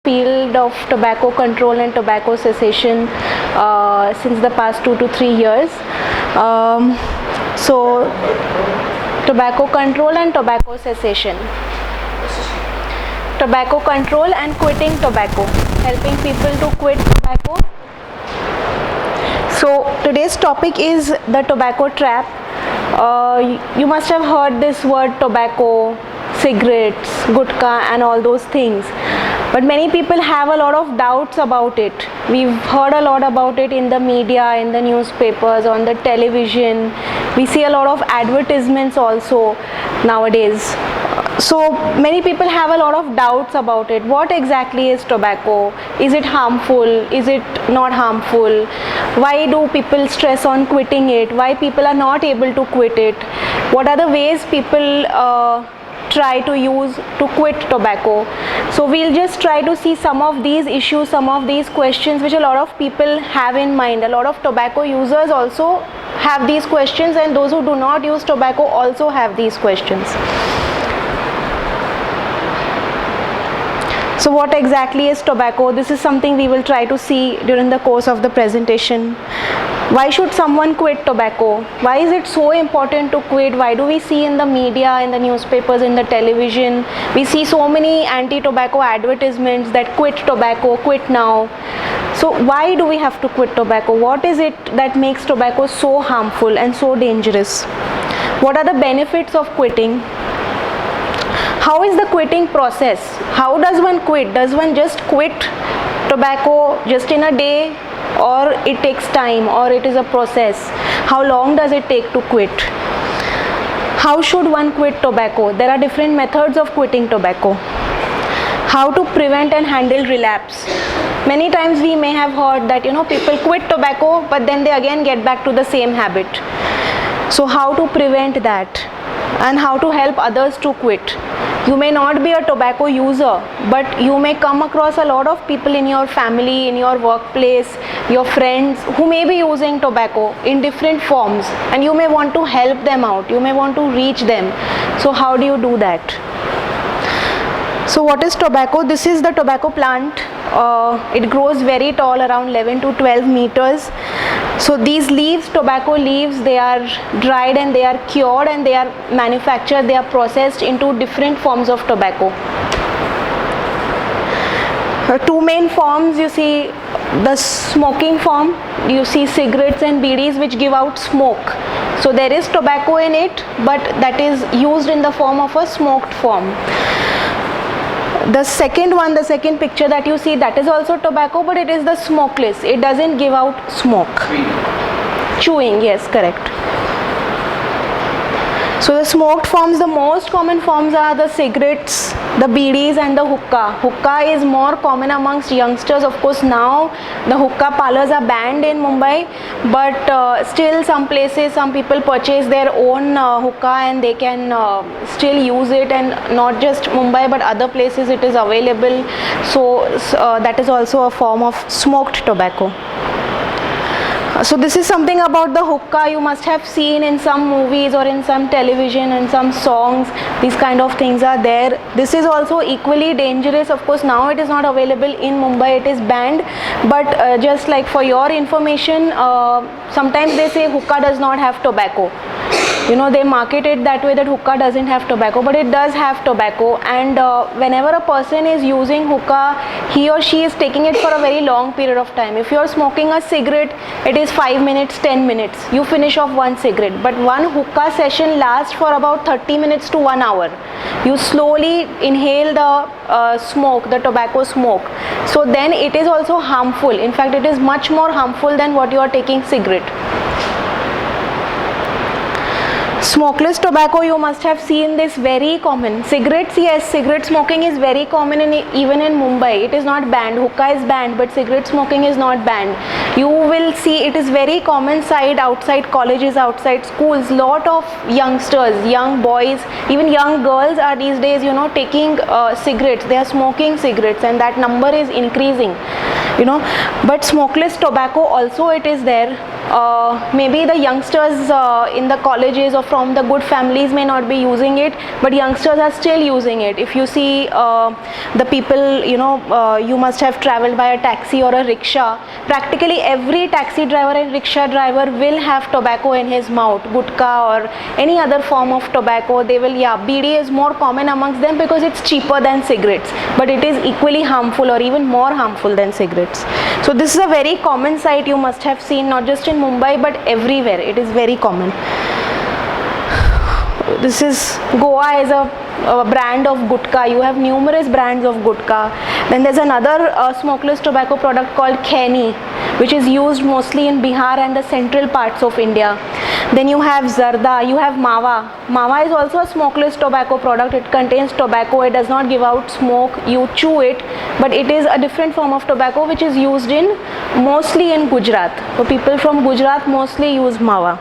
field of tobacco control and tobacco cessation since the past 2 to 3 years. So tobacco control and tobacco cessation. Tobacco control and quitting tobacco, helping people to quit tobacco. So today's topic is the tobacco trap. You must have heard this word tobacco, cigarettes, gutka and all those things. But many people have a lot of doubts about it. We've heard a lot about it in the media, in the newspapers, on the television. We see a lot of advertisements also nowadays. So many people have a lot of doubts about it. What exactly is tobacco? Is it harmful? Is it not harmful? Why do people stress on quitting it? Why people are not able to quit it? What are the ways people try to use to quit tobacco? So we'll just try to see some of these issues, some of these questions which a lot of people have in mind. A lot of tobacco users also have these questions, and those who do not use tobacco also have these questions. So what exactly is tobacco? This is something we will try to see during the course of the presentation. Why should someone quit tobacco? Why is it so important to quit? Why do we see in the media, in the newspapers, in the television, we see so many anti-tobacco advertisements that quit tobacco, quit now. So why do we have to quit tobacco? What is it that makes tobacco so harmful and so dangerous? What are the benefits of quitting? How is the quitting process? How does one quit? Does one just quit tobacco just in a day, or it takes time, or it is a process? How long does it take to quit? How should one quit tobacco? There are different methods of quitting tobacco. How to prevent and handle relapse? Many times we may have heard that people quit tobacco but then they again get back to the same habit. So how to prevent that, and how to help others to quit? You may not be a tobacco user, but you may come across a lot of people in your family, in your workplace, your friends who may be using tobacco in different forms, and you may want to help them out, you may want to reach them. So how do you do that? So what is tobacco? This is the tobacco plant. It grows very tall, around 11 to 12 meters. So these leaves, tobacco leaves, they are dried and they are cured and they are manufactured, they are processed into different forms of tobacco. Two main forms you see: the smoking form, you see cigarettes and bidis which give out smoke. So there is tobacco in it, but that is used in the form of a smoked form. The second one, the second picture that you see, that is also tobacco, but it is the smokeless. It doesn't give out smoke. Chewing, yes, correct. So the smoked forms, the most common forms are the cigarettes, the bidis and the hookah. Hookah is more common amongst youngsters. Of course now the hookah parlors are banned in Mumbai, but still some places, some people purchase their own hookah and they can still use it, and not just Mumbai but other places it is available. So that is also a form of smoked tobacco. So this is something about the hookah. You must have seen in some movies or in some television and some songs. These kind of things are there. This is also equally dangerous. Of course now it is not available in Mumbai, it is banned, but just like for your information, sometimes they say hookah does not have tobacco. They market it that way, that hookah doesn't have tobacco, but it does have tobacco. And whenever a person is using hookah, he or she is taking it for a very long period of time. If you are smoking a cigarette, it is 5 minutes, 10 minutes. You finish off one cigarette. But one hookah session lasts for about 30 minutes to 1 hour. You slowly inhale the smoke, the tobacco smoke. So then it is also harmful. In fact, it is much more harmful than what you are taking cigarette. Smokeless tobacco, you must have seen this, very common. Cigarettes, yes, cigarette smoking is very common even in Mumbai. It is not banned. Hookah is banned, but cigarette smoking is not banned. You will see it is very common sight outside colleges, outside schools. Lot of youngsters, young boys, even young girls are these days, taking cigarettes. They are smoking cigarettes, and that number is increasing. But smokeless tobacco also, it is there. maybe the youngsters in the colleges or from the good families may not be using it, but youngsters are still using it. If you see the people, you must have traveled by a taxi or a rickshaw. Practically every taxi driver and rickshaw driver will have tobacco in his mouth, gutka or any other form of tobacco. They will, BD is more common amongst them because it's cheaper than cigarettes, but it is equally harmful or even more harmful than cigarettes. So this is a very common sight you must have seen, not just in Mumbai but everywhere. It is very common. This is Goa is a brand of gutka. You have numerous brands of gutka. Then there's another smokeless tobacco product called Kheni, which is used mostly in Bihar and the central parts of India. Then you have Zarda, you have Mawa. Mawa is also a smokeless tobacco product. It contains tobacco. It does not give out smoke. You chew it, but it is a different form of tobacco which is used in mostly in Gujarat. So people from Gujarat mostly use Mawa.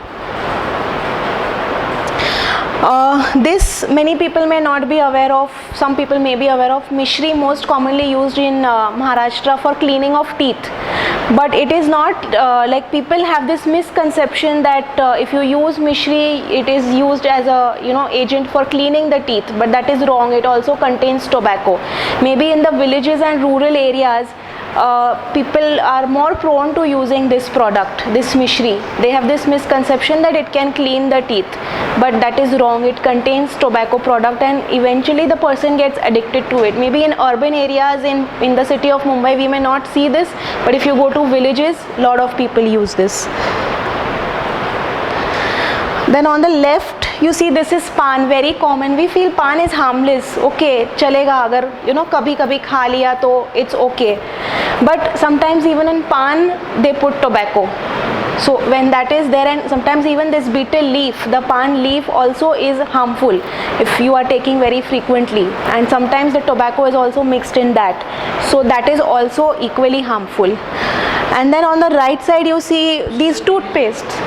This many people may not be aware of, some people may be aware of. Mishri, most commonly used in Maharashtra for cleaning of teeth, but it is not like people have this misconception that if you use Mishri, it is used as a agent for cleaning the teeth, but that is wrong. It also contains tobacco. Maybe in the villages and rural areas, people are more prone to using this product, this Mishri. They have this misconception that it can clean the teeth, but that is wrong. It contains tobacco product and eventually the person gets addicted to it. Maybe in urban areas in the city of Mumbai we may not see this, but if you go to villages, a lot of people use this. Then on the left you see this is pan, very common. We feel pan is harmless, okay, chalega agar kabhi kabhi kha liya to it's okay, but sometimes even in pan they put tobacco. So when that is there, and sometimes even this betel leaf, the pan leaf also is harmful if you are taking very frequently, and sometimes the tobacco is also mixed in that, so that is also equally harmful. And then on the right side you see these toothpastes.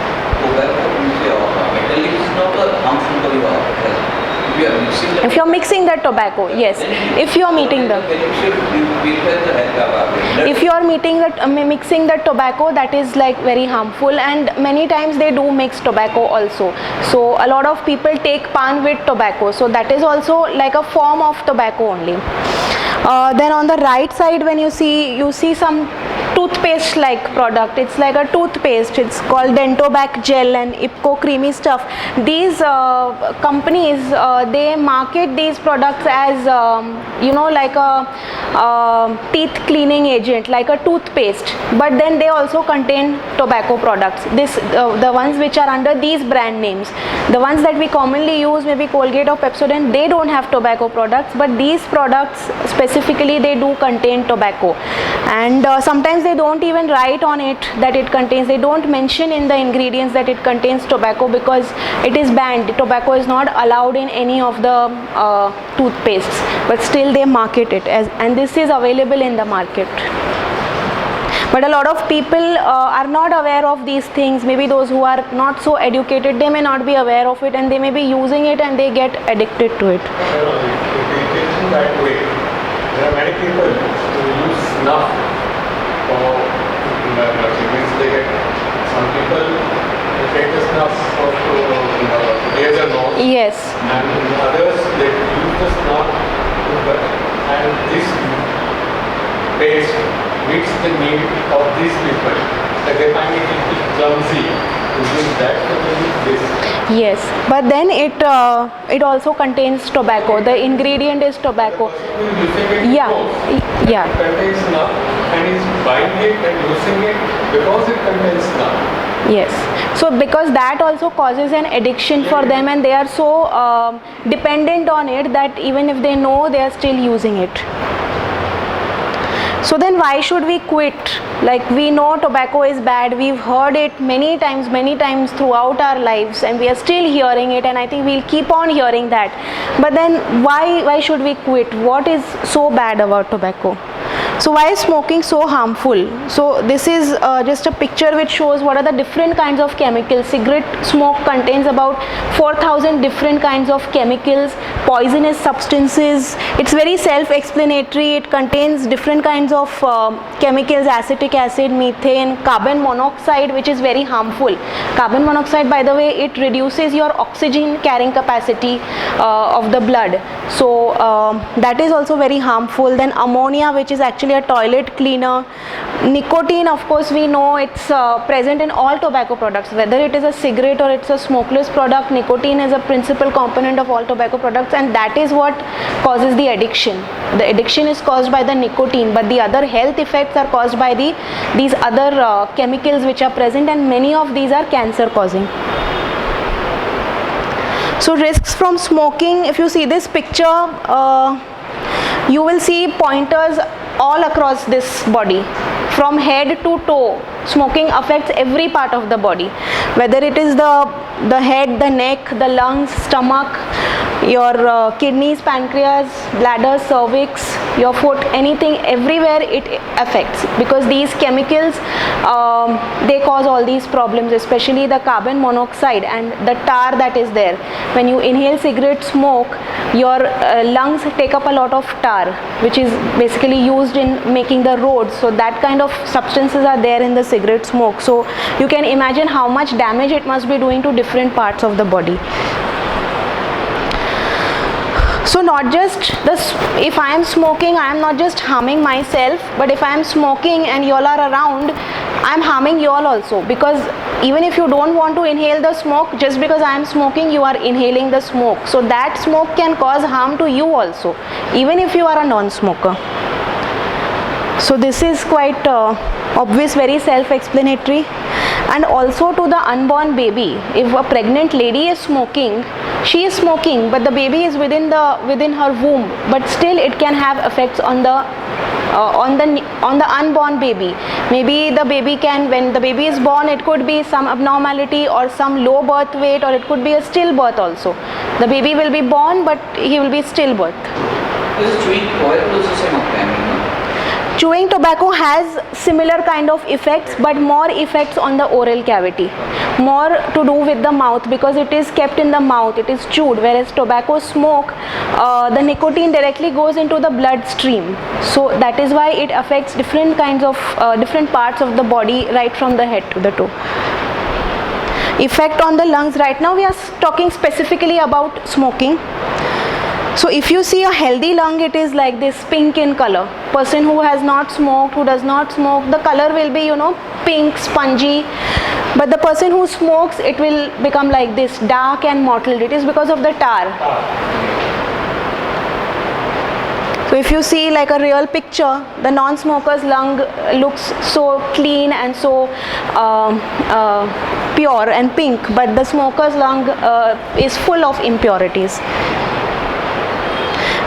If you are mixing the tobacco, yes. If you are mixing the tobacco, that is like very harmful, and many times they do mix tobacco also. So a lot of people take pan with tobacco, so that is also like a form of tobacco only. Then on the right side when you see some toothpaste like product. It's like a toothpaste. It's called Dentobac gel and Ipco creamy stuff. These companies they market these products as like a teeth cleaning agent, like a toothpaste, but then they also contain tobacco products. The ones which are under these brand names, the ones that we commonly use, maybe Colgate or Pepsodent, they don't have tobacco products, but these products specifically they do contain tobacco, and sometimes they don't even write on it that it contains, they don't mention in the ingredients that it contains tobacco because it is banned. Tobacco is not allowed in any of the toothpastes, but still they market it as, and this is available in the market. But a lot of people are not aware of these things. Maybe those who are not so educated, they may not be aware of it, and they may be using it and they get addicted to it. That way, there are many people who use snuff for means they get, some people take the snuff for ears and nose. Yes. And others they use the snuff and this paste meets the need of these people. Like they find it a little clumsy to use that, so they use this. Yes, but then it also contains tobacco. The ingredient is tobacco. Yeah. It contains snuff and is buying it and using it because it contains snuff. Yes, so because that also causes an addiction for them, and they are so dependent on it that even if they know, they are still using it. So then why should we quit? Like, we know tobacco is bad, we've heard it many times throughout our lives, and we are still hearing it, and I think we'll keep on hearing that. But then why should we quit? What is so bad about tobacco? So why is smoking so harmful? So this is just a picture which shows what are the different kinds of chemicals. Cigarette smoke contains about 4,000 different kinds of chemicals, poisonous substances. It's very self-explanatory. It contains different kinds of chemicals, acetic acid, methane, carbon monoxide, which is very harmful. Carbon monoxide, by the way, it reduces your oxygen carrying capacity of the blood. So that is also very harmful. Then ammonia, which is actually a toilet cleaner. Nicotine, of course, we know it's present in all tobacco products, whether it is a cigarette or it's a smokeless product. Nicotine is a principal component of all tobacco products, and that is what causes the addiction. The addiction is caused by the nicotine, but the other health effects are caused by these other chemicals which are present, and many of these are cancer causing. So risks from smoking, if you see this picture, you will see pointers all across this body. From head to toe, smoking affects every part of the body, whether it is the head, the neck, the lungs, stomach, your kidneys, pancreas, bladder, cervix, your foot, anything, everywhere it affects, because these chemicals they cause all these problems, especially the carbon monoxide and the tar that is there. When you inhale cigarette smoke, your lungs take up a lot of tar, which is basically used in making the roads. So that kind of substances are there in the cigarette smoke. So you can imagine how much damage it must be doing to different parts of the body. So not just this, if I am smoking, I am not just harming myself, but if I am smoking and you all are around, I am harming you all also, because even if you don't want to inhale the smoke, just because I am smoking, you are inhaling the smoke. So that smoke can cause harm to you also, even if you are a non-smoker. So this is quite obvious, very self-explanatory. And also to the unborn baby, if a pregnant lady is smoking, she is smoking, but the baby is within her womb, but still it can have effects on the unborn baby. Maybe the baby can, when the baby is born, it could be some abnormality or some low birth weight, or it could be a stillbirth also. The baby will be born, but he will be stillbirth. Chewing tobacco has similar kind of effects, but more effects on the oral cavity, more to do with the mouth, because it is kept in the mouth, it is chewed, whereas tobacco smoke, the nicotine directly goes into the bloodstream. So that is why it affects different kinds of different parts of the body, right from the head to the toe. Effect on the lungs. Right now we are talking specifically about smoking. So if you see a healthy lung, it is like this, pink in color. Person who has not smoked, who does not smoke, the color will be, pink, spongy. But the person who smokes, it will become like this, dark and mottled. It is because of the tar. So if you see like a real picture, the non-smoker's lung looks so clean and so pure and pink, but the smoker's lung is full of impurities.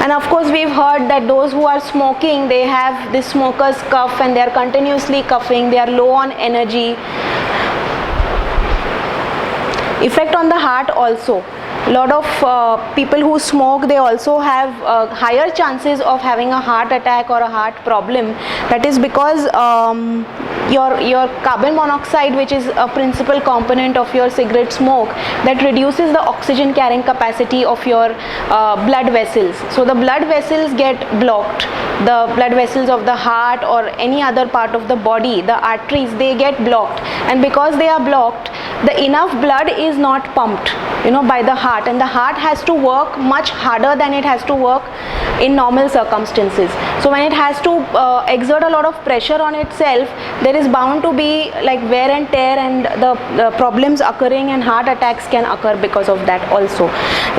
And of course we've heard that those who are smoking, they have this smoker's cough and they are continuously coughing, they are low on energy. Effect on the heart also. A lot of people who smoke, they also have higher chances of having a heart attack or a heart problem. That is because your carbon monoxide, which is a principal component of your cigarette smoke, that reduces the oxygen carrying capacity of your blood vessels. So the blood vessels get blocked. The blood vessels of the heart or any other part of the body, the arteries, they get blocked. And because they are blocked, the enough blood is not pumped, by the heart, and the heart has to work much harder than it has to work in normal circumstances. So when it has to exert a lot of pressure on itself, there is bound to be like wear and tear, and the problems occurring, and heart attacks can occur because of that also.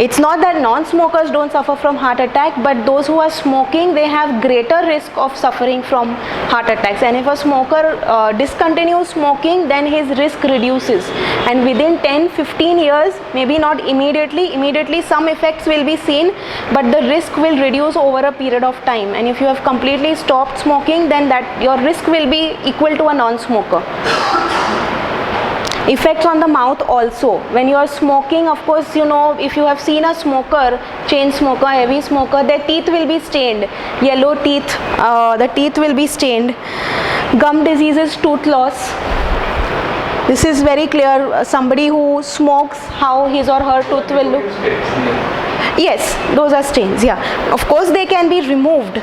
It's not that non-smokers don't suffer from heart attack, but those who are smoking, they have greater risk of suffering from heart attacks. And if a smoker discontinues smoking, then his risk reduces, and within 10-15 years, maybe not immediately some effects will be seen, but the risk will reduce over a period of time. And if you have completely stopped smoking, then that your risk will be equal to a non-smoker. Effects on the mouth also. When you are smoking, of course, you know, if you have seen a smoker, chain smoker, heavy smoker, their teeth will be stained, yellow teeth, the teeth will be stained. Gum diseases, tooth loss. This is very clear. Somebody who smokes, how his or her tooth will look. Yes, those are stains. Yeah, of course they can be removed.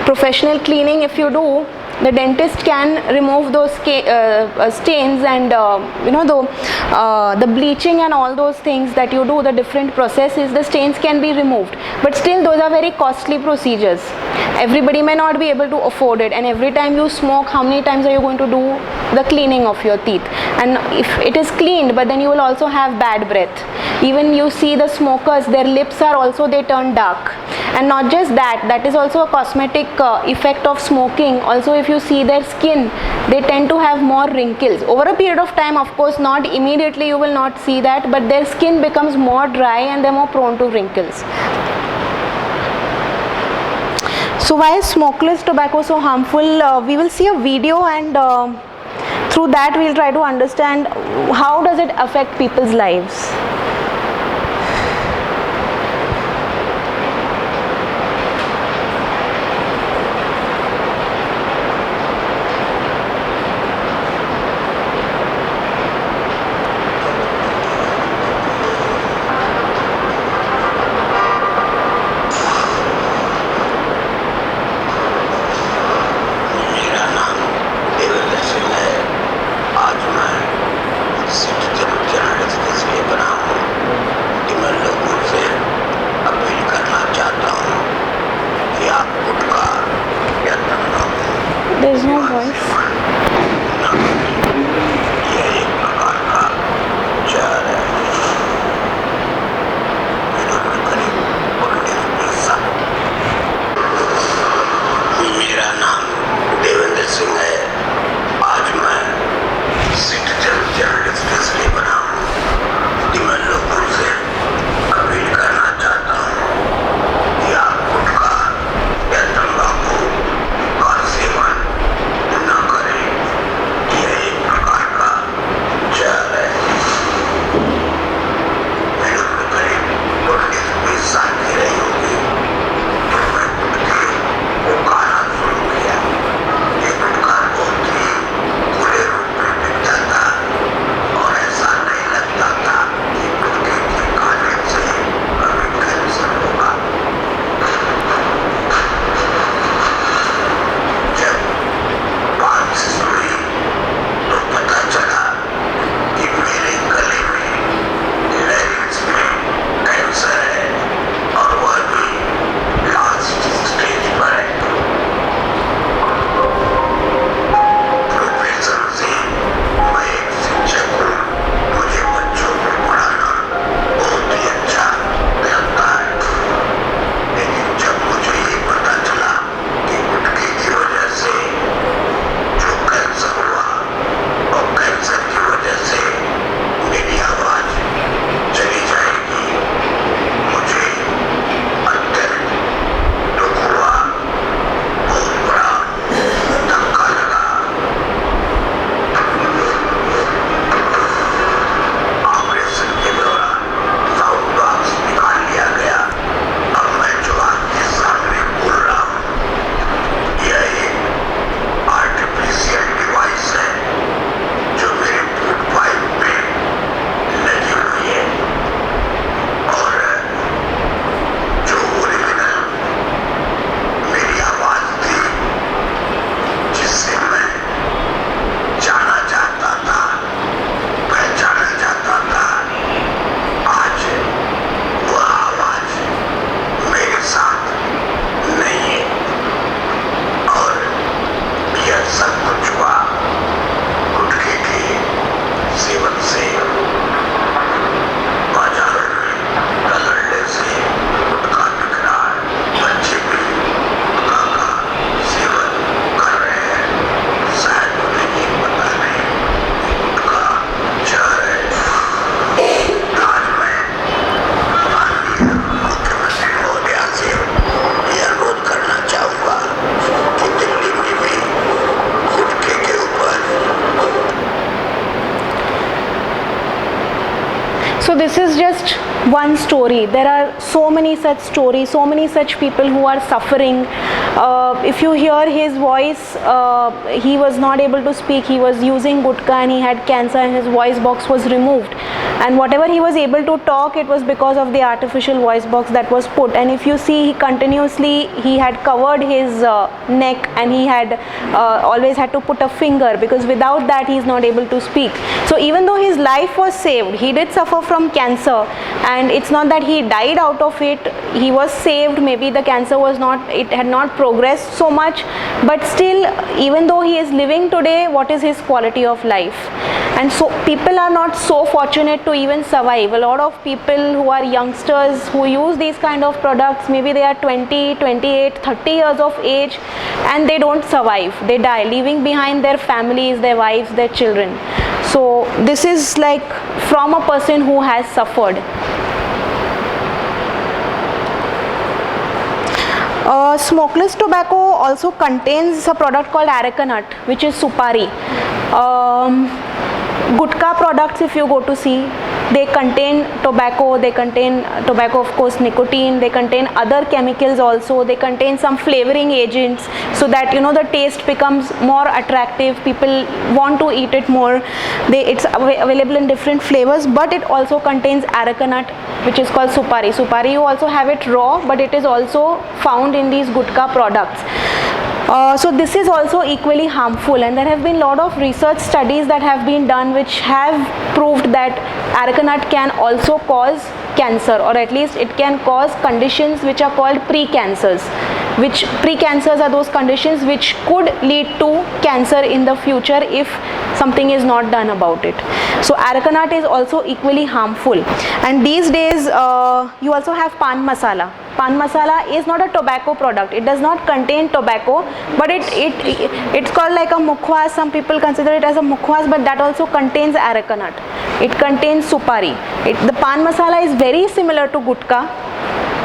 Professional cleaning, if you do, the dentist can remove those stains, and you know, the bleaching and all those things that you do, the different processes, the stains can be removed. But still, those are very costly procedures. Everybody may not be able to afford it, and every time you smoke, how many times are you going to do the cleaning of your teeth? And if it is cleaned, but then you will also have bad breath. Even you see the smokers, their lips are also, they turn dark. And not just that, that is also a cosmetic effect of smoking. Also, if you see their skin, they tend to have more wrinkles. Over a period of time, of course, not immediately you will not see that, but their skin becomes more dry and they're more prone to wrinkles. So why is smokeless tobacco so harmful? We will see a video, and through that we will try to understand how does it affect people's lives. आज मैं सिख जन general के लिए बना हूँ। So this is just one story. There are so many such stories, so many such people who are suffering. If you hear his voice, he was not able to speak. He was using gutka and he had cancer and his voice box was removed. And whatever he was able to talk, it was because of the artificial voice box that was put. And if you see, he had covered his neck and he had always had to put a finger, because without that he is not able to speak. So even though his life was saved, he did suffer from cancer, and it's not that he died out of it. He was saved. Maybe the cancer it had not progressed so much, but still, even though he is living today, what is his quality of life? And so people are not so fortunate to even survive. A lot of people who are youngsters who use these kind of products, maybe they are 20, 28, 30 years of age, and they don't survive. They die, leaving behind their families, their wives, their children. So this is like from a person who has suffered. Smokeless tobacco also contains a product called areca nut, which is supari. Gutka products, if you go to see, they contain tobacco, of course, nicotine, they contain other chemicals also, they contain some flavoring agents, so that the taste becomes more attractive, people want to eat it more. It's available in different flavors, but it also contains areca nut, which is called supari. Supari, you also have it raw, but it is also found in these gutka products. So this is also equally harmful, and there have been a lot of research studies that have been done which have proved that areca nut can also cause cancer, or at least it can cause conditions which are called precancers. Which precancers are those conditions which could lead to cancer in the future if something is not done about it. So areca nut is also equally harmful. And these days you also have pan masala. Pan masala is not a tobacco product. It does not contain tobacco, but it's called like a mukhwas. Some people consider it as a mukhwas, but that also contains areca nut. It contains supari. The pan masala is very similar to gutka,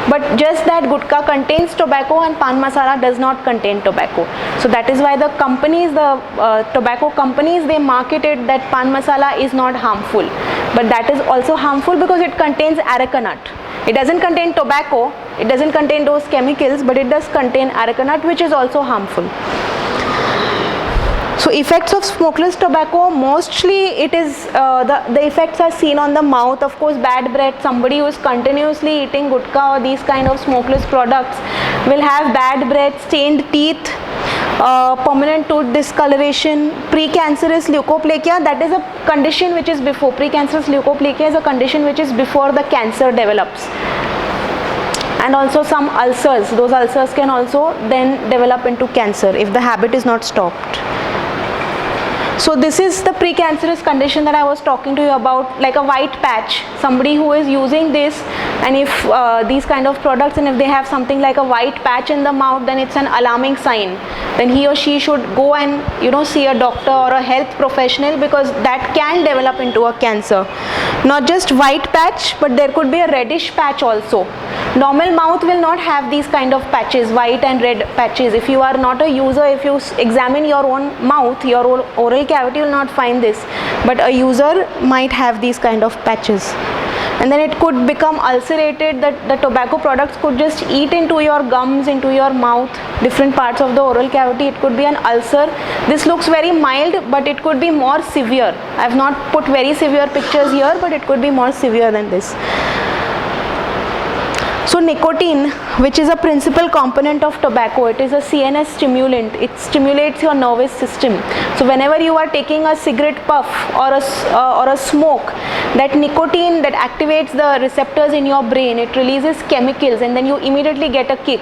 but just that gutka contains tobacco and pan masala does not contain tobacco. So that is why the companies, tobacco companies, they marketed that pan masala is not harmful, but that is also harmful because it contains areca nut. It doesn't contain tobacco, it doesn't contain those chemicals, but it does contain areca nut, which is also harmful. So effects of smokeless tobacco, mostly it is the effects are seen on the mouth. Of course, bad breath. Somebody who is continuously eating gutka or these kind of smokeless products will have bad breath, stained teeth, permanent tooth discoloration, precancerous leukoplakia. That is a condition which is before. Precancerous leukoplakia is a condition which is before the cancer develops. And also some ulcers. Those ulcers can also then develop into cancer if the habit is not stopped. So this is the precancerous condition that I was talking to you about, like a white patch. Somebody who is using this, and if these kind of products, and if they have something like a white patch in the mouth, then it's an alarming sign. Then he or she should go and see a doctor or a health professional, because that can develop into a cancer. Not just white patch, but there could be a reddish patch also. Normal mouth will not have these kind of patches, white and red patches. If you are not a user, if you examine your own mouth, your oral cavity will not find this, but a user might have these kind of patches. And then it could become ulcerated, that the tobacco products could just eat into your gums, into your mouth, different parts of the oral cavity. It could be an ulcer. This looks very mild, but it could be more severe. I have not put very severe pictures here, but it could be more severe than this. So nicotine, which is a principal component of tobacco, it is a CNS stimulant. It stimulates your nervous system. So whenever you are taking a cigarette puff or a smoke, that nicotine that activates the receptors in your brain, it releases chemicals, and then you immediately get a kick.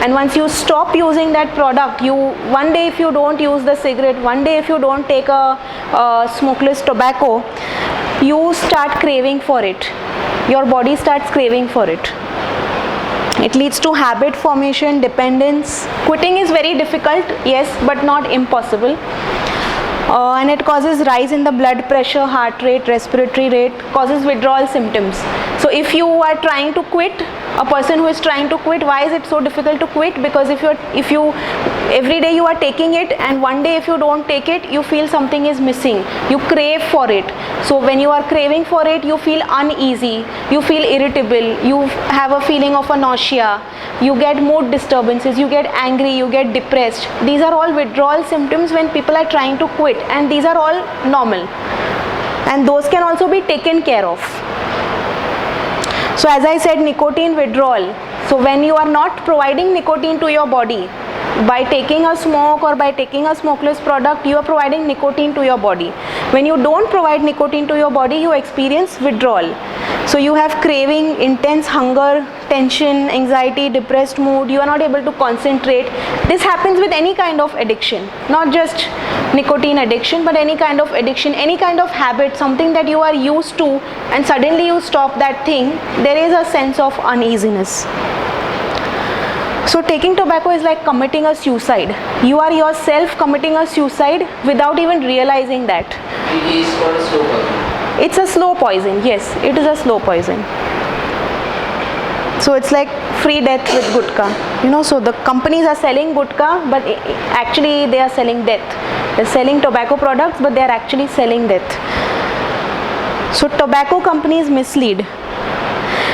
And once you stop using that product, one day if you don't use the cigarette, one day if you don't take a smokeless tobacco, you start craving for it. Your body starts craving for it. It leads to habit formation, dependence. Quitting is very difficult, yes, but not impossible. And it causes rise in the blood pressure, heart rate, respiratory rate, causes withdrawal symptoms. So if you are trying to quit, A person who is trying to quit, why is it so difficult to quit? Because if you every day you are taking it, and one day if you don't take it, you feel something is missing, you crave for it. So when you are craving for it, you feel uneasy, you feel irritable, you have a feeling of a nausea, you get mood disturbances, you get angry, you get depressed. These are all withdrawal symptoms when people are trying to quit, and these are all normal, and those can also be taken care of. So as I said, nicotine withdrawal. So when you are not providing nicotine to your body, by taking a smoke or by taking a smokeless product, you are providing nicotine to your body. When you don't provide nicotine to your body, you experience withdrawal. So you have craving, intense hunger, tension, anxiety, depressed mood, you are not able to concentrate. This happens with any kind of addiction, not just nicotine addiction, but any kind of addiction, any kind of habit, something that you are used to, and suddenly you stop that thing, there is a sense of uneasiness. So taking tobacco is like committing a suicide. You are yourself committing a suicide without even realizing that. It is called a slow poison. It's a slow poison, yes, it is a slow poison. So it's like free death with gutka. So the companies are selling gutka, but actually they are selling death. They're selling tobacco products, but they are actually selling death. So tobacco companies mislead.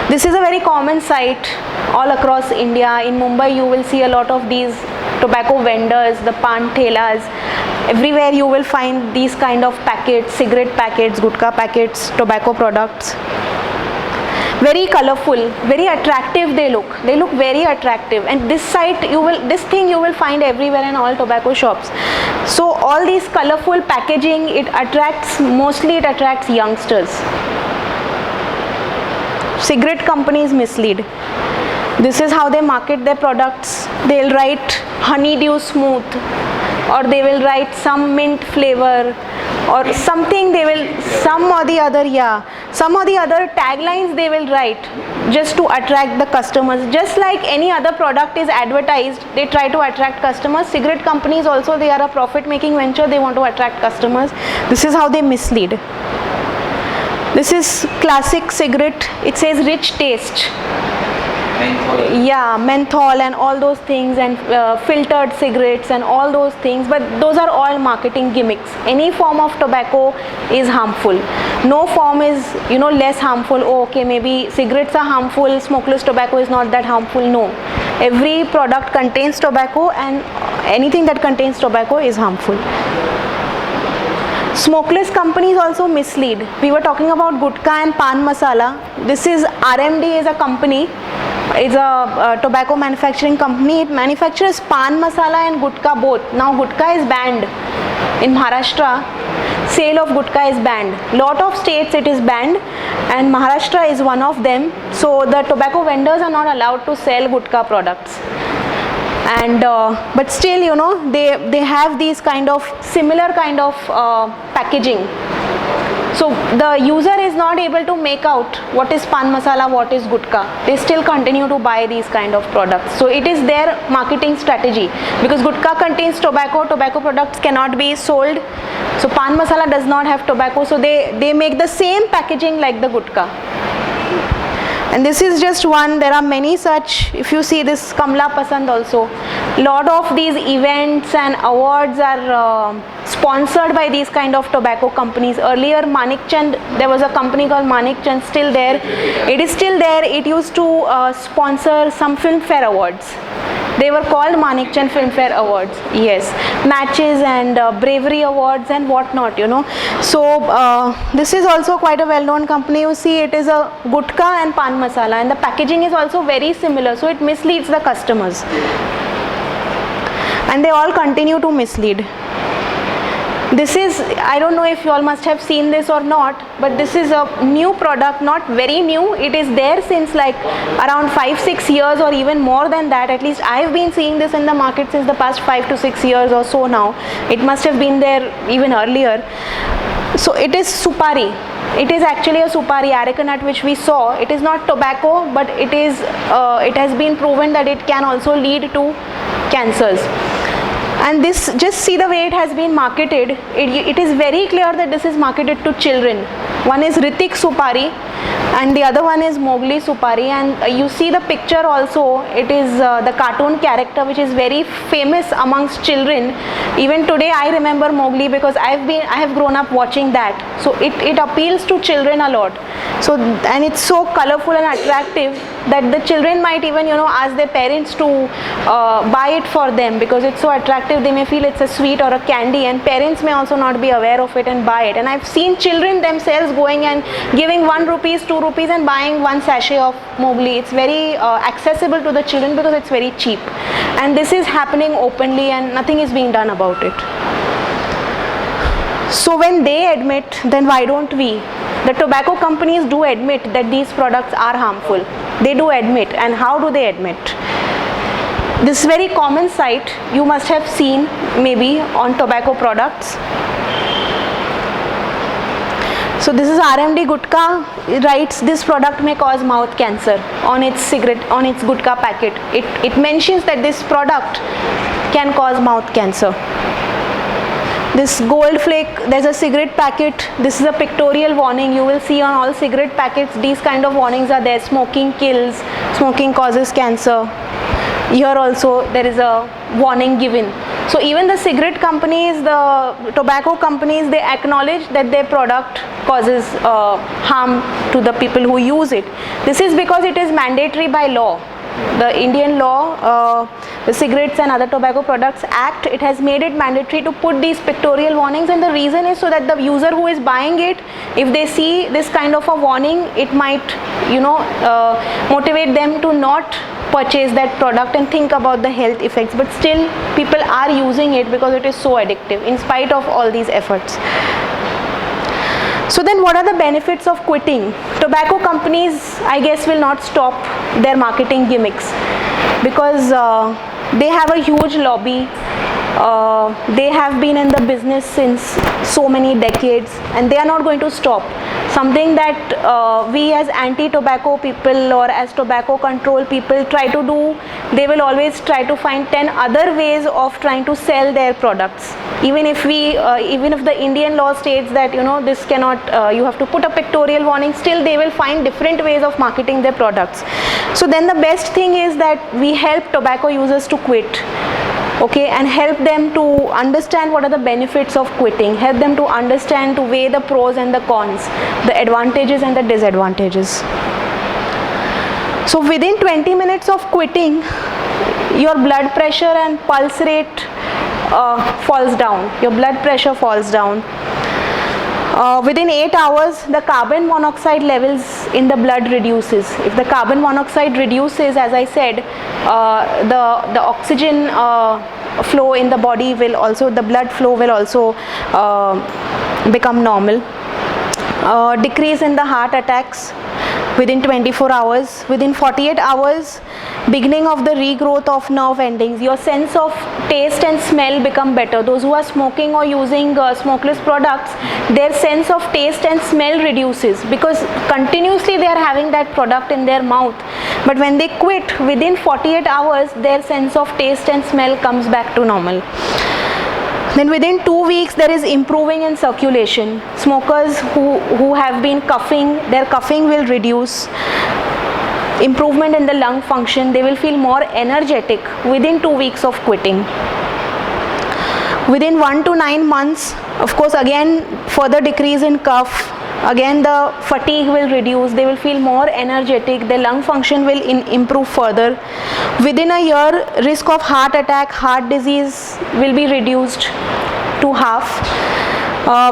This is a very common sight all across India. In Mumbai, you will see a lot of these tobacco vendors, the pan thelas. Everywhere you will find these kind of packets, cigarette packets, gutka packets, tobacco products. Very colorful, very attractive they look. They look very attractive, and this thing you will find everywhere in all tobacco shops. So all these colorful packaging, mostly it attracts youngsters. Cigarette companies mislead. This is how they market their products. They'll write honeydew smooth, or they will write some mint flavor, or something some or the other taglines they will write just to attract the customers. Just like any other product is advertised, they try to attract customers. Cigarette companies also, they are a profit making venture, they want to attract customers. This is how they mislead. This is classic cigarette. It says rich taste. Menthol. Yeah, menthol and all those things, and filtered cigarettes and all those things, but those are all marketing gimmicks. Any form of tobacco is harmful. No form is less harmful. Oh, okay, maybe cigarettes are harmful, smokeless tobacco is not that harmful. No, every product contains tobacco, and anything that contains tobacco is harmful. Smokeless companies also mislead. We were talking about gutka and pan masala. This is RMD, is a company. It's a tobacco manufacturing company. It manufactures pan masala and gutka both. Now gutka is banned in Maharashtra. Sale of gutka is banned. Lot of states it is banned, and Maharashtra is one of them. So the tobacco vendors are not allowed to sell gutka products. And but still, they have these similar kind of packaging. So the user is not able to make out what is pan masala, what is gutka. They still continue to buy these kind of products. So it is their marketing strategy, because gutka contains tobacco products cannot be sold. So pan masala does not have tobacco, so they make the same packaging like the gutka. And this is just one. There are many such. If you see this Kamla Pasand also, lot of these events and awards are sponsored by these kind of tobacco companies. Earlier Manik Chand, there was a company called Manik Chand, still there. It is still there. It used to sponsor some Filmfare awards. They were called Manik Chand Filmfare Awards. Yes, matches and bravery awards and whatnot. So this is also quite a well-known company. You see, it is a gutka and pan masala, and the packaging is also very similar. So it misleads the customers, and they all continue to mislead. This is, I don't know if you all must have seen this or not, but this is a new product, not very new. It is there since like around 5-6 years, or even more than that. At least I've been seeing this in the market since the past 5 to 6 years or so now. It must have been there even earlier. So it is supari. It is actually a supari, areca nut, which we saw. It is not tobacco, but it has been proven that it can also lead to cancers. And this, just see the way it has been marketed. It is very clear that this is marketed to children. One is Ritik Supari and the other one is Mowgli Supari, and you see the picture also. It is the cartoon character which is very famous amongst children. Even today I remember Mowgli because I have grown up watching that. So it appeals to children a lot. So, and it's so colorful and attractive that the children might even ask their parents to buy it for them because it's so attractive. They may feel it's a sweet or a candy, and parents may also not be aware of it and buy it. And I've seen children themselves going and giving 1 rupees, 2 rupees and buying one sachet of Mowgli. It's very accessible to the children because it's very cheap, and this is happening openly and nothing is being done about it. So when they admit, then why don't we? The tobacco companies do admit that these products are harmful. They do admit. And how do they admit? This very common site you must have seen maybe on tobacco products. So this is RMD Gutka. It writes this product may cause mouth cancer on its cigarette, on its Gutka packet. It mentions that this product can cause mouth cancer. This gold flake, there's a cigarette packet. This is a pictorial warning. You will see on all cigarette packets these kind of warnings are there. Smoking kills, smoking causes cancer. Here also there is a warning given. So even the cigarette companies, the tobacco companies, they acknowledge that their product causes harm to the people who use it. This is because it is mandatory by law. The Indian law, the Cigarettes and Other Tobacco Products Act, it has made it mandatory to put these pictorial warnings, and the reason is so that the user who is buying it, if they see this kind of a warning, it might motivate them to not purchase that product and think about the health effects. But still people are using it because it is so addictive in spite of all these efforts. So then what are the benefits of quitting? Tobacco companies, I guess, will not stop their marketing gimmicks because they have a huge lobby. They have been in the business since so many decades and they are not going to stop. Something that we as anti-tobacco people or as tobacco control people try to do, they will always try to find 10 other ways of trying to sell their products. Even if the Indian law states that this cannot, you have to put a pictorial warning, still they will find different ways of marketing their products. So then the best thing is that we help tobacco users to quit. Okay, and help them to understand what are the benefits of quitting, help them to understand, to weigh the pros and the cons, the advantages and the disadvantages. So within 20 minutes of quitting, your blood pressure and pulse rate falls down, your blood pressure falls down. Within 8 hours, the carbon monoxide levels in the blood reduces. If the carbon monoxide reduces, as I said, the oxygen flow in the body will also, the blood flow will also become normal. Decrease in the heart attacks within 24 hours. Within 48 hours, beginning of the regrowth of nerve endings. Your sense of taste and smell become better. Those who are smoking or using smokeless products, their sense of taste and smell reduces because continuously they are having that product in their mouth. But when they quit, within 48 hours, their sense of taste and smell comes back to normal. Then within 2 weeks, there is improving in circulation. Smokers who have been coughing, their coughing will reduce. Improvement in the lung function, they will feel more energetic within 2 weeks of quitting. Within 1 to 9 months, of course, again further decrease in cough, again the fatigue will reduce, they will feel more energetic, their lung function will improve further. Within a year, risk of heart attack, heart disease will be reduced to half.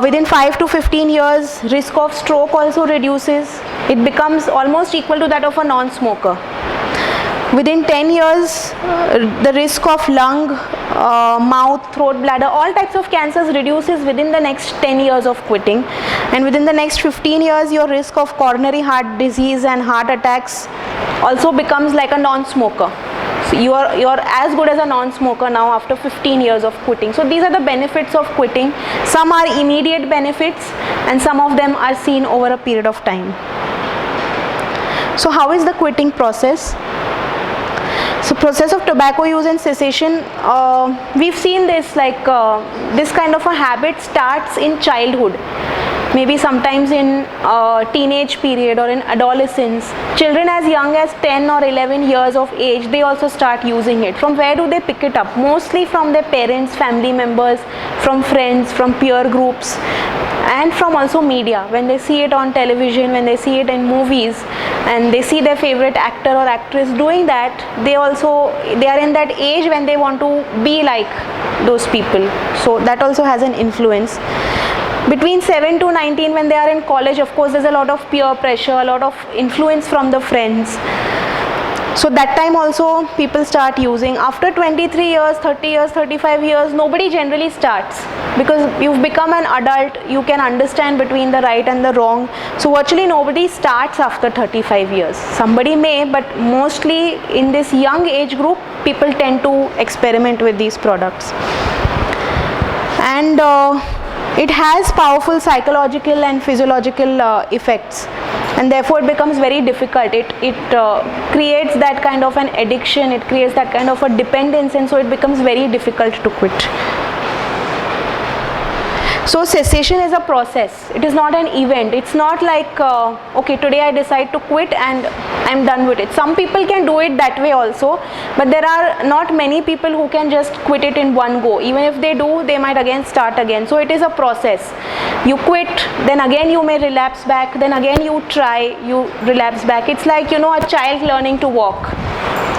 Within 5 to 15 years, risk of stroke also reduces. It becomes almost equal to that of a non-smoker. Within 10 years, the risk of lung, mouth, throat, bladder, all types of cancers reduces within the next 10 years of quitting. And within the next 15 years, your risk of coronary heart disease and heart attacks also becomes like a non-smoker. So you're as good as a non-smoker now after 15 years of quitting. So these are the benefits of quitting. Some are immediate benefits and some of them are seen over a period of time. So how is the quitting process? So process of tobacco use and cessation, we've seen this, like this kind of a habit starts in childhood, maybe sometimes in teenage period or in adolescence. Children as young as 10 or 11 years of age, they also start using it. From where do they pick it up? Mostly from their parents, family members, from friends, from peer groups, and from also media. When they see it on television, when they see it in movies, and they see their favorite actor or actress doing that, they are in that age when they want to be like those people. So that also has an influence. Between 7 to 19, when they are in college, of course there's a lot of peer pressure, a lot of influence from the friends. So that time also people start using. After 23 years, 30 years, 35 years, nobody generally starts, because you've become an adult, you can understand between the right and the wrong. So virtually nobody starts after 35 years. Somebody may, but mostly in this young age group, people tend to experiment with these products. And it has powerful psychological and physiological effects, and therefore it becomes very difficult. It creates that kind of an addiction, it creates that kind of a dependence, and so it becomes very difficult to quit. So cessation is a process, it is not an event. It's not like okay, today I decide to quit and I'm done with it. Some people can do it that way also, but there are not many people who can just quit it in one go. Even if they do, they might again start again. So it is a process. You quit, then again you may relapse back, then again you try, you relapse back. It's like, you know, a child learning to walk.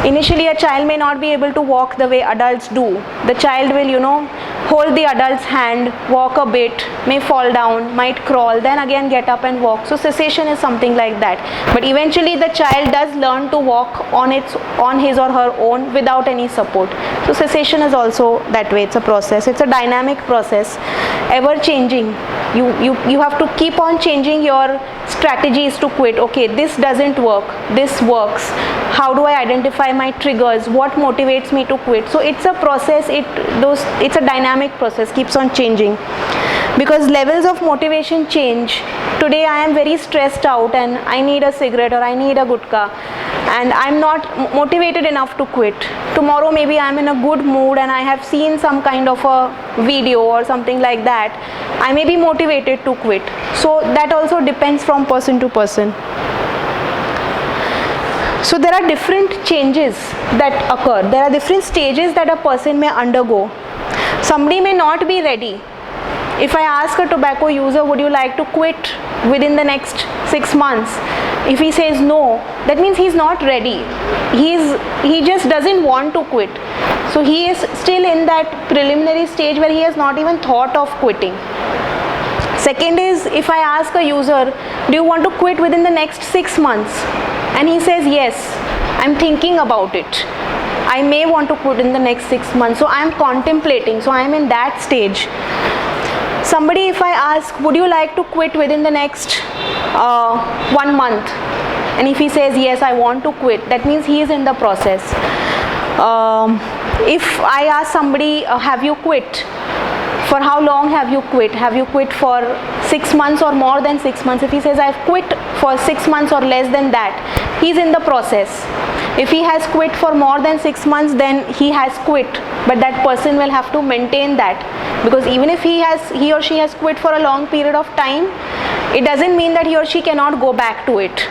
Initially a child may not be able to walk the way adults do. The child will, you know, hold the adult's hand, walk a bit, may fall down, might crawl, then again get up and walk. So cessation is something like that. But eventually the child does learn to walk on his or her own without any support. So cessation is also that way. It's a process. It's a dynamic process, ever changing. You have to keep on changing your strategies to quit. Okay, this doesn't work, this works. How do I identify my triggers? What motivates me to quit? So it's a process. It's a dynamic process, keeps on changing, because levels of motivation change. Today I am very stressed out and I need a cigarette or I need a gutka, and I'm not motivated enough to quit. Tomorrow maybe I'm in a good mood and I have seen some kind of a video or something like that. I may be motivated to quit. So that also depends from person to person. So there are different changes that occur. There are different stages that a person may undergo. Somebody may not be ready. If I ask a tobacco user, would you like to quit within the next 6 months? If he says no, that means he's not ready. He just doesn't want to quit. So he is still in that preliminary stage where he has not even thought of quitting. Second is, if I ask a user, do you want to quit within the next 6 months? And he says yes, I'm thinking about it. I may want to quit in the next 6 months. So I'm contemplating. So I'm in that stage. Somebody, if I ask, would you like to quit within the next 1 month? And if he says yes, I want to quit, that means he is in the process. If I ask somebody, have you quit? For how long have you quit? Have you quit for 6 months or more than 6 months? If he says I've quit for 6 months or less than that, he's in the process. If he has quit for more than 6 months, then he has quit, but that person will have to maintain that, because even if he or she has quit for a long period of time, it doesn't mean that he or she cannot go back to it.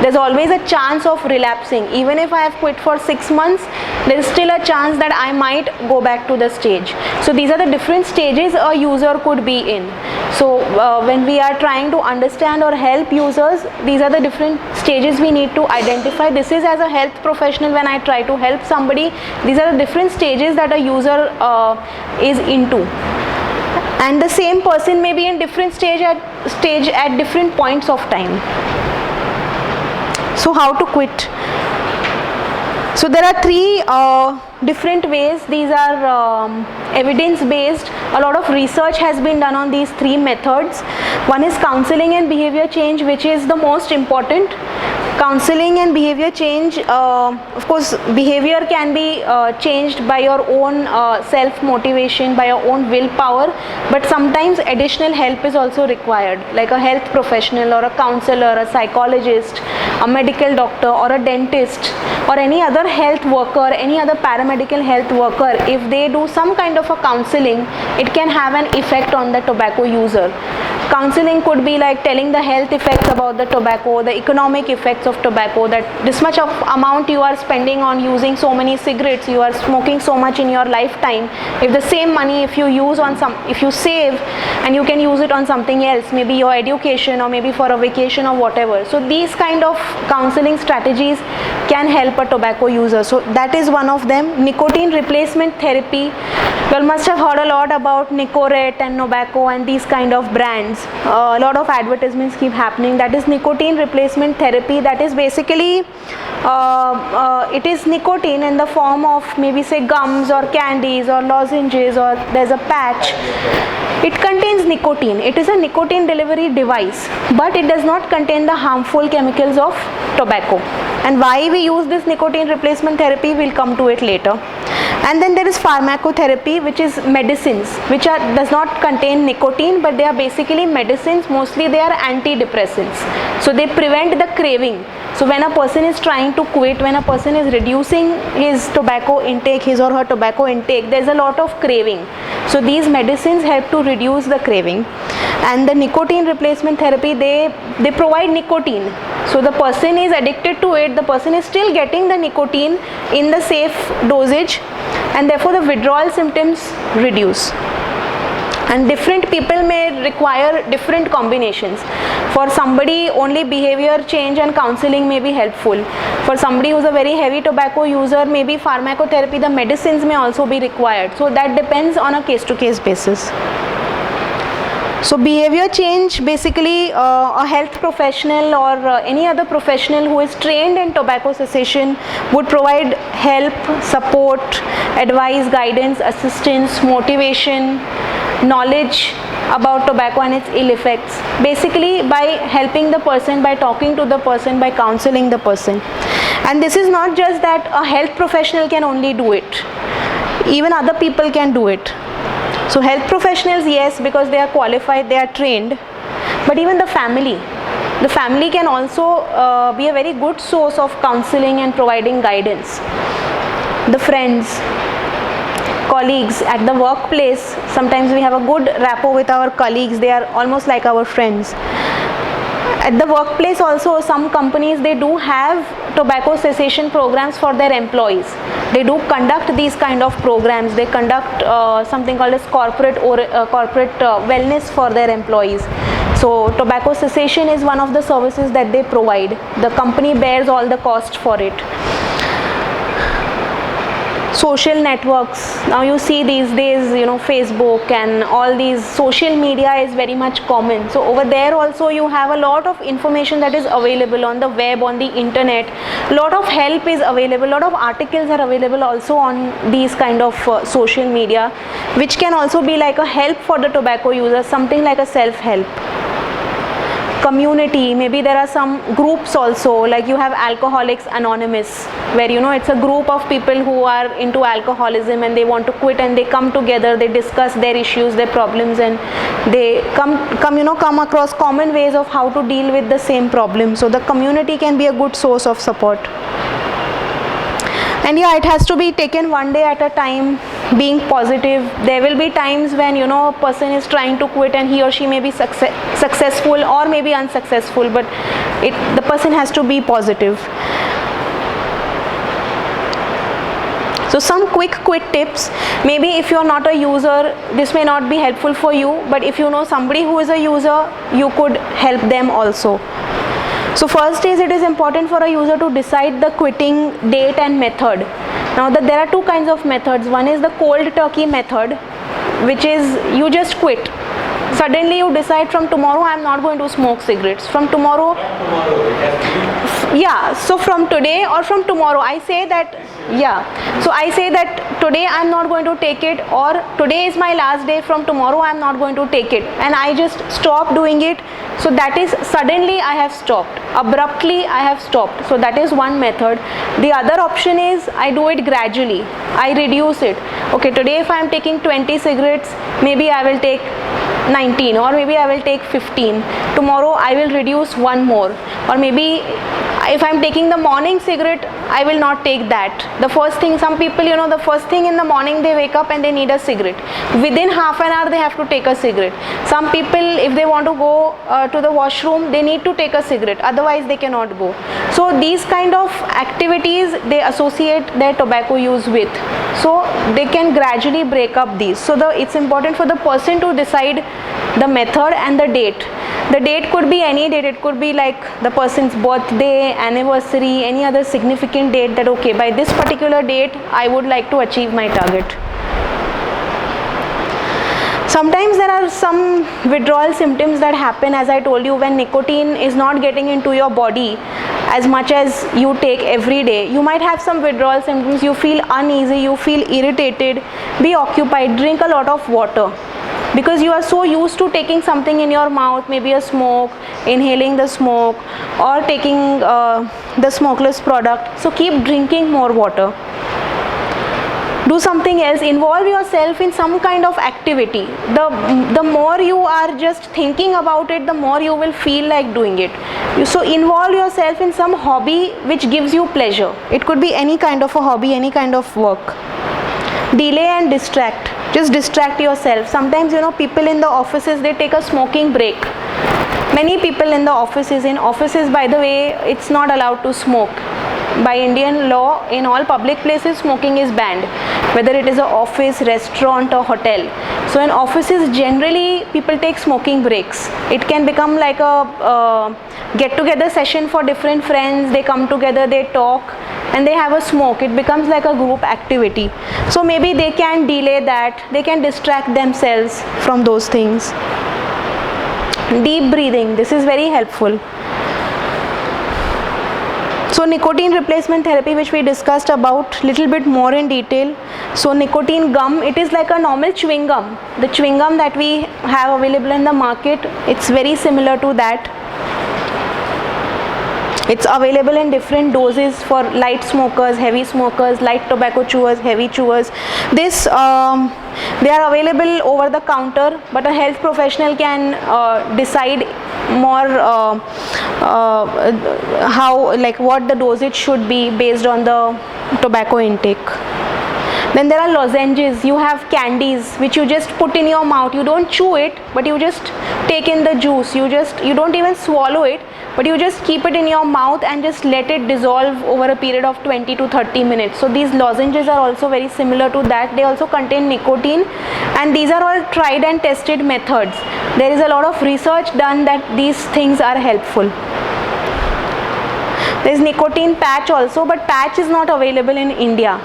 There's always a chance of relapsing. Even if I have quit for 6 months, there is still a chance that I might go back to the stage. So these are the different stages a user could be in. So when we are trying to understand or help users, these are the different stages we need to identify. This is as a health professional, when I try to help somebody, these are the different stages that a user is into. And the same person may be in different stage at different points of time. So how to quit? So there are 3 different ways. These are evidence based. A lot of research has been done on these 3 methods. One is counseling and behavior change, which is the most important. Counseling and behavior change, of course behavior can be changed by your own self motivation, by your own willpower, but sometimes additional help is also required, like a health professional or a counselor, a psychologist, a medical doctor or a dentist or any other health worker, any other paramedical health worker. If they do some kind of a counseling, it can have an effect on the tobacco user. Counseling could be like telling the health effects about the tobacco, the economic effects of tobacco, that this much of amount you are spending on using so many cigarettes, you are smoking so much in your lifetime. If the same money, if you save and you can use it on something else, maybe your education or maybe for a vacation or whatever. So these kind of counseling strategies can help a tobacco user. So that is one of them. Nicotine replacement therapy. You all must have heard a lot about Nicorette and Tobacco and these kind of brands. A lot of advertisements keep happening. That is nicotine replacement therapy. That is basically it is nicotine in the form of maybe say gums or candies or lozenges, or there's a patch. It contains nicotine. It is a nicotine delivery device, but it does not contain the harmful chemicals of tobacco. And why we use this nicotine replacement therapy, we'll come to it later. And then there is pharmacotherapy, which is medicines which does not contain nicotine, but they are basically medicines. Mostly they are antidepressants, so they prevent the craving. So when a person is trying to quit, when a person is reducing his tobacco intake, his or her tobacco intake, there is a lot of craving. So these medicines help to reduce the craving. And the nicotine replacement therapy, they provide nicotine. So the person is addicted to it, the person is still getting the nicotine in the safe dosage, and therefore the withdrawal symptoms reduce. And different people may require different combinations. For somebody, only behavior change and counseling may be helpful. For somebody who is a very heavy tobacco user, maybe pharmacotherapy, the medicines may also be required. So that depends on a case-to-case basis. So behavior change, basically a health professional or any other professional who is trained in tobacco cessation would provide help, support, advice, guidance, assistance, motivation, knowledge about tobacco and its ill effects, basically by helping the person, by talking to the person, by counseling the person. And this is not just that a health professional can only do it, even other people can do it. So health professionals, yes, because they are qualified, they are trained, but even the family can also be a very good source of counseling and providing guidance. The friends, colleagues at the workplace, sometimes we have a good rapport with our colleagues, they are almost like our friends. At the workplace also, some companies, they do have tobacco cessation programs for their employees. They do conduct these kind of programs. They conduct something called as corporate wellness for their employees. So tobacco cessation is one of the services that they provide. The company bears all the cost for it. Social networks, now you see these days, Facebook and all these social media is very much common. So over there also you have a lot of information that is available on the web, on the internet. A lot of help is available, a lot of articles are available also on these kind of social media, which can also be like a help for the tobacco users, something like a self-help. Community, maybe there are some groups also, like you have Alcoholics Anonymous, where it's a group of people who are into alcoholism and they want to quit, and they come together, they discuss their issues, their problems, and they come across common ways of how to deal with the same problem. So the community can be a good source of support. And yeah, it has to be taken one day at a time, being positive. There will be times when a person is trying to quit and he or she may be successful or maybe unsuccessful, but the person has to be positive. So some quick quit tips. Maybe if you are not a user, this may not be helpful for you, but if you know somebody who is a user, you could help them also. So first is, it is important for a user to decide the quitting date and method. Now there are two kinds of methods. One is the cold turkey method, which is you just quit. Suddenly you decide from tomorrow I am not going to smoke cigarettes. From tomorrow, Not tomorrow, it has to be. yeah, so from today or from tomorrow I say that, yeah, so I say that today I am not going to take it, or today is my last day, from tomorrow I am not going to take it, and I just stop doing it. So that is suddenly I have stopped, abruptly I have stopped. So that is one method. The other option is I do it gradually, I reduce it. Okay, today if I am taking 20 cigarettes, maybe I will take 19, or maybe I will take 15. Tomorrow I will reduce one more, or maybe if I am taking the morning cigarette, I will not take that. The first thing, some people, you know, the first thing in the morning they wake up and they need a cigarette. Within half an hour they have to take a cigarette. Some people, if they want to go to the washroom, they need to take a cigarette, otherwise they cannot go. So these kind of activities they associate their tobacco use with. So they can gradually break up these. So it's important for the person to decide the method and the date. The date could be any date. It could be like the person's birthday, anniversary, any other significant date, that okay, by this particular date I would like to achieve my target. Sometimes there are some withdrawal symptoms that happen, as I told you, when nicotine is not getting into your body as much as you take every day. You might have some withdrawal symptoms. You feel uneasy, you feel irritated. Be occupied, drink a lot of water, because you are so used to taking something in your mouth, maybe a smoke, inhaling the smoke, or taking the smokeless product. So keep drinking more water. Do something else, involve yourself in some kind of activity. The more you are just thinking about it, the more you will feel like doing it. So involve yourself in some hobby which gives you pleasure. It could be any kind of a hobby, any kind of work. Delay and distract. Just distract yourself. Sometimes, you know, people in the offices, they take a smoking break. Many people in the offices, by the way, it's not allowed to smoke. By Indian law, in all public places smoking is banned, whether it is an office, restaurant or hotel. So in offices generally people take smoking breaks. It can become like a get together session for different friends. They come together, they talk and they have a smoke. It becomes like a group activity. So maybe they can delay that, they can distract themselves from those things. Deep breathing, this is very helpful. So nicotine replacement therapy, which we discussed about little bit more in detail. So nicotine gum, it is like a normal chewing gum. The chewing gum that we have available in the market, it's very similar to that. It's available in different doses for light smokers, heavy smokers, light tobacco chewers, heavy chewers. This they are available over the counter, but a health professional can decide more how, like what the dosage should be based on the tobacco intake. Then there are lozenges. You have candies which you just put in your mouth. You don't chew it, but you just take in the juice. You don't even swallow it, but you just keep it in your mouth and just let it dissolve over a period of 20 to 30 minutes. So these lozenges are also very similar to that. They also contain nicotine, and these are all tried and tested methods. There is a lot of research done that these things are helpful. There is nicotine patch also, but patch is not available in India.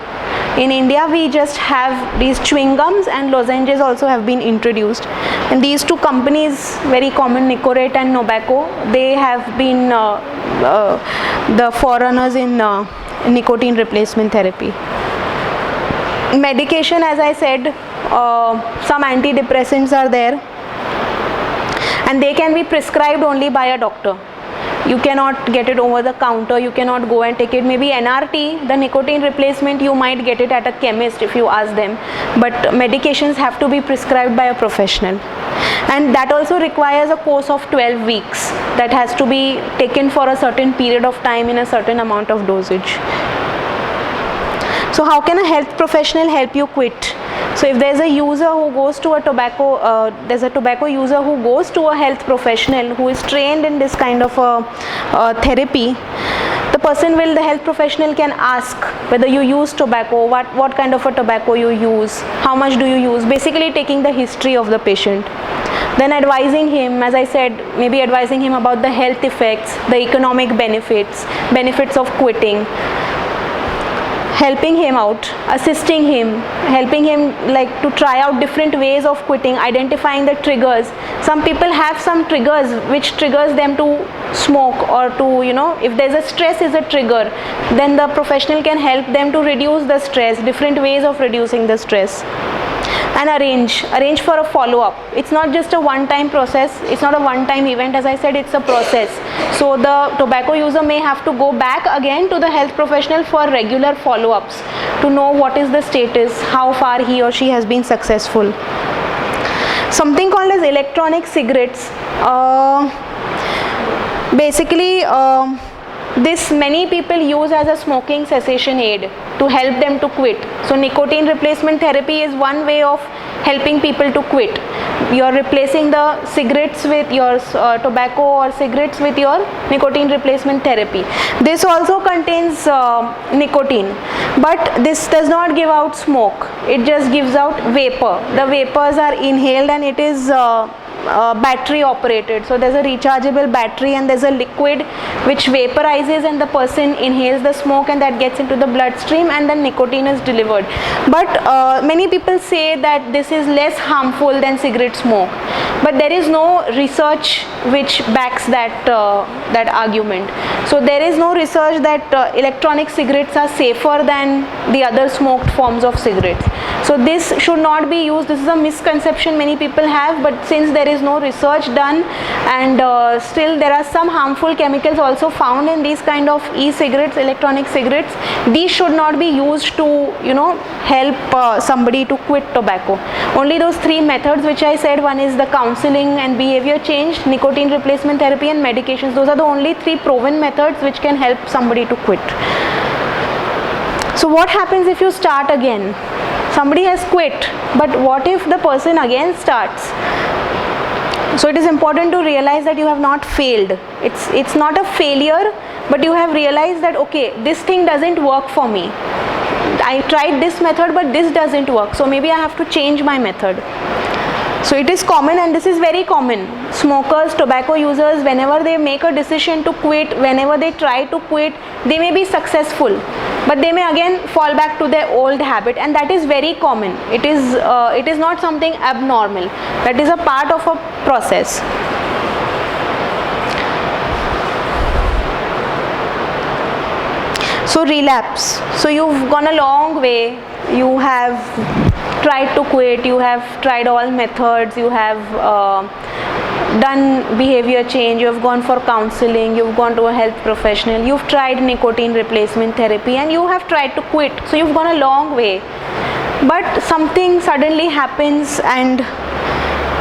In India we just have these chewing gums, and lozenges also have been introduced. And these two companies, very common, Nicorette and Tobacco, they have been the forerunners in nicotine replacement therapy. Medication, as I said, some antidepressants are there, and they can be prescribed only by a doctor. You cannot get it over the counter, you cannot go and take it. Maybe NRT, the nicotine replacement, you might get it at a chemist if you ask them, but medications have to be prescribed by a professional, and that also requires a course of 12 weeks that has to be taken for a certain period of time in a certain amount of dosage. So how can a health professional help you quit? So if there's a user who goes to a tobacco user who goes to a health professional who is trained in this kind of therapy, the health professional can ask whether you use tobacco, what kind of a tobacco you use, how much do you use, basically taking the history of the patient. Then advising him, as I said, maybe advising him about the health effects, the economic benefits of quitting. helping him out, assisting him, helping him like to try out different ways of quitting, identifying the triggers. Some people have some triggers which triggers them to smoke, or to, you know, if there's a stress is a trigger, then the professional can help them to reduce the stress, different ways of reducing the stress. And arrange for a follow-up. It's not just a one-time process, it's not a one-time event, as I said, it's a process. So the tobacco user may have to go back again to the health professional for regular follow-ups to know what is the status, how far he or she has been successful. Something called as electronic cigarettes. Basically, this many people use as a smoking cessation aid to help them to quit. So nicotine replacement therapy is one way of helping people to quit. You are replacing the cigarettes with your tobacco or cigarettes with your nicotine replacement therapy. This also contains nicotine, but this does not give out smoke. It just gives out vapor. The vapors are inhaled, and it is battery operated. So there's a rechargeable battery, and there's a liquid which vaporizes, and the person inhales the smoke, and that gets into the bloodstream, and then nicotine is delivered. But many people say that this is less harmful than cigarette smoke, but there is no research which backs that argument. So there is no research that electronic cigarettes are safer than the other smoked forms of cigarettes. So this should not be used. This is a misconception many people have, but since there is no research done, and still there are some harmful chemicals also found in these kind of e-cigarettes, electronic cigarettes, these should not be used to, you know, help somebody to quit tobacco. Only those three methods which I said, one is the counseling and behavior change, nicotine replacement therapy, and medications. Those are the only three proven methods which can help somebody to quit. So what happens if you start again? Somebody has quit, but what if the person again starts? So it is important to realize that you have not failed. It's not a failure, but you have realized that, okay, this thing doesn't work for me. I tried this method, but this doesn't work. So maybe I have to change my method. So it is common, and this is very common. Smokers, tobacco users, whenever they make a decision to quit, whenever they try to quit, they may be successful, but they may again fall back to their old habit, and that is very common. It is not something abnormal. That is a part of a process. So relapse. So you've gone a long way. You have tried to quit. You have tried all methods. You have done behavior change. You have gone for counseling. You've gone to a health professional. You've tried nicotine replacement therapy, and you have tried to quit. So you've gone a long way. But something suddenly happens, and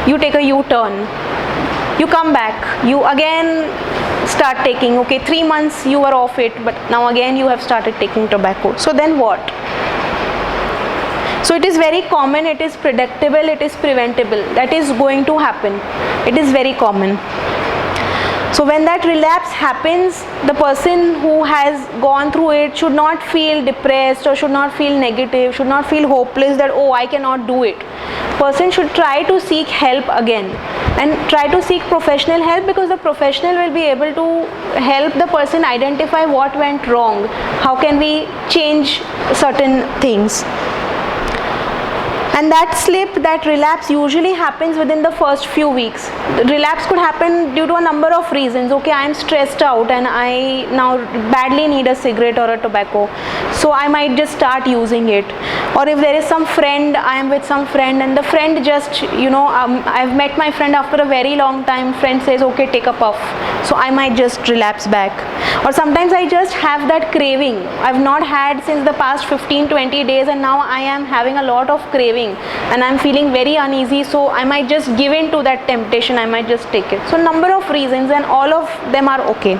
you take a U-turn. You come back. You again start taking, okay, 3 months you were off it, but now again you have started taking tobacco. So then what? So it is very common, it is predictable, it is preventable. That is going to happen. It is very common. So when that relapse happens, the person who has gone through it should not feel depressed, or should not feel negative, should not feel hopeless that, oh, I cannot do it. Person should try to seek help again, and try to seek professional help, because the professional will be able to help the person identify what went wrong. How can we change certain things? And that slip, that relapse usually happens within the first few weeks. The relapse could happen due to a number of reasons. Okay, I am stressed out and I now badly need a cigarette or a tobacco, so I might just start using it. Or if there is some friend, I am with some friend, and the friend just, I've met my friend after a very long time, friend says, okay, take a puff, so I might just relapse back. Or sometimes I just have that craving. I've not had since the past 15-20 days, and now I am having a lot of craving and I'm feeling very uneasy, so I might just give in to that temptation, I might just take it. So number of reasons, and all of them are okay.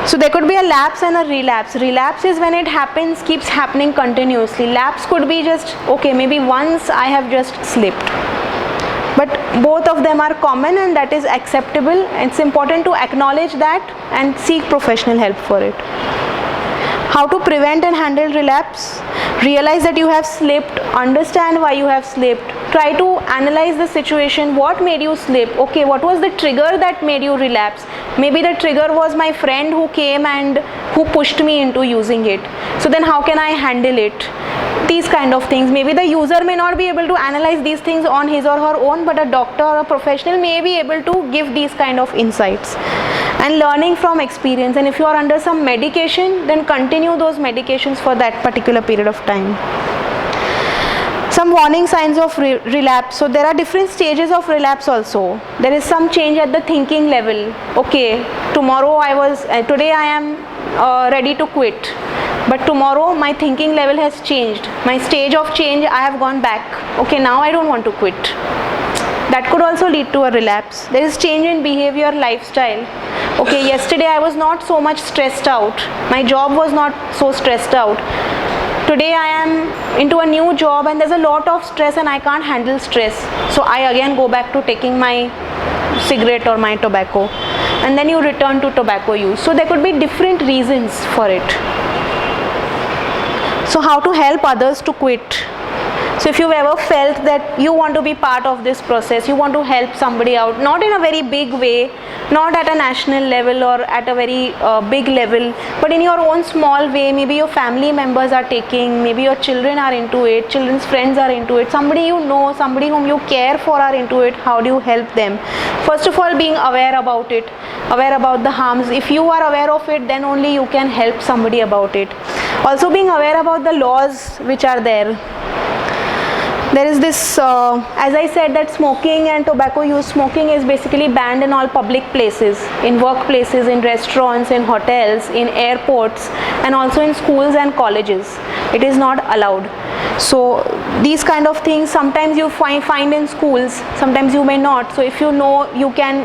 So there could be a lapse and a relapse. Relapse is when it happens, keeps happening continuously. Lapse could be just, okay, maybe once I have just slipped. But both of them are common, and that is acceptable. It's important to acknowledge that and seek professional help for it. How to prevent and handle relapse? Realize that you have slipped, understand why you have slipped, try to analyze the situation, what made you slip, okay, what was the trigger that made you relapse? Maybe the trigger was my friend who came and who pushed me into using it. So then how can I handle it? These kind of things. Maybe the user may not be able to analyze these things on his or her own, but a doctor or a professional may be able to give these kind of insights. And learning from experience, and if you are under some medication, then continue those medications for that particular period of time. Some warning signs of relapse. So there are different stages of relapse also. There is some change at the thinking level. Okay, today I am ready to quit, but tomorrow my thinking level has changed. My stage of change, I have gone back. Okay, now I don't want to quit. That could also lead to a relapse. There is change in behavior, lifestyle. Okay, yesterday I was not so much stressed out. My job was not so stressed out. Today I am into a new job and there's a lot of stress and I can't handle stress. So I again go back to taking my cigarette or my tobacco. And then you return to tobacco use. So there could be different reasons for it. So how to help others to quit? So if you've ever felt that you want to be part of this process, you want to help somebody out, not in a very big way, not at a national level or at a very big level, but in your own small way, maybe your family members are taking, maybe your children are into it, children's friends are into it, somebody you know, somebody whom you care for are into it, how do you help them? First of all, being aware about it, aware about the harms. If you are aware of it, then only you can help somebody about it. Also being aware about the laws which are there. There is this, as I said, that smoking and tobacco use, smoking is basically banned in all public places, in workplaces, in restaurants, in hotels, in airports, and also in schools and colleges. It is not allowed. So these kind of things sometimes you find in schools, sometimes you may not. So if you know, you can,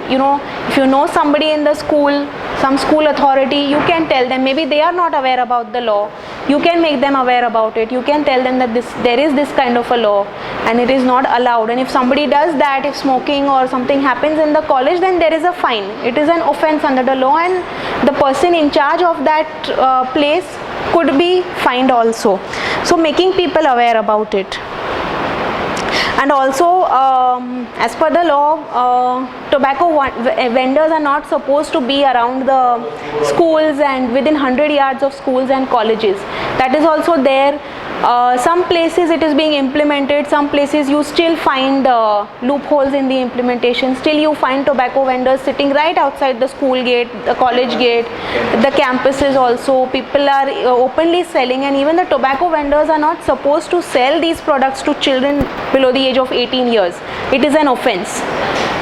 if you know somebody in the school, some school authority, you can tell them. Maybe they are not aware about the law. You can make them aware about it. You can tell them that there is this kind of a law and it is not allowed. And if somebody does that, if smoking or something happens in the college, then there is a fine. It is an offense under the law and the person in charge of that place could be fined also. So making people aware about it. And also, as per the law, tobacco vendors are not supposed to be around the schools and within 100 yards of schools and colleges. That is also there. Some places it is being implemented, some places you still find loopholes in the implementation. Still you find tobacco vendors sitting right outside the school gate, the college gate, the campuses also. People are openly selling, and even the tobacco vendors are not supposed to sell these products to children below the age of 18 years. It is an offense.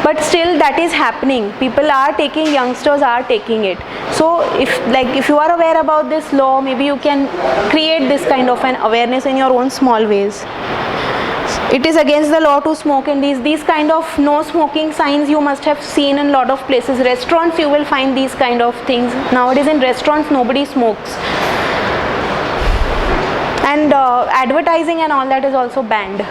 But still that is happening. People are taking, youngsters are taking it. So if you are aware about this law, maybe you can create this kind of an awareness in your own small ways. It is against the law to smoke, and these kind of no smoking signs you must have seen in a lot of places. Restaurants you will find these kind of things. Nowadays in restaurants nobody smokes. And advertising and all that is also banned.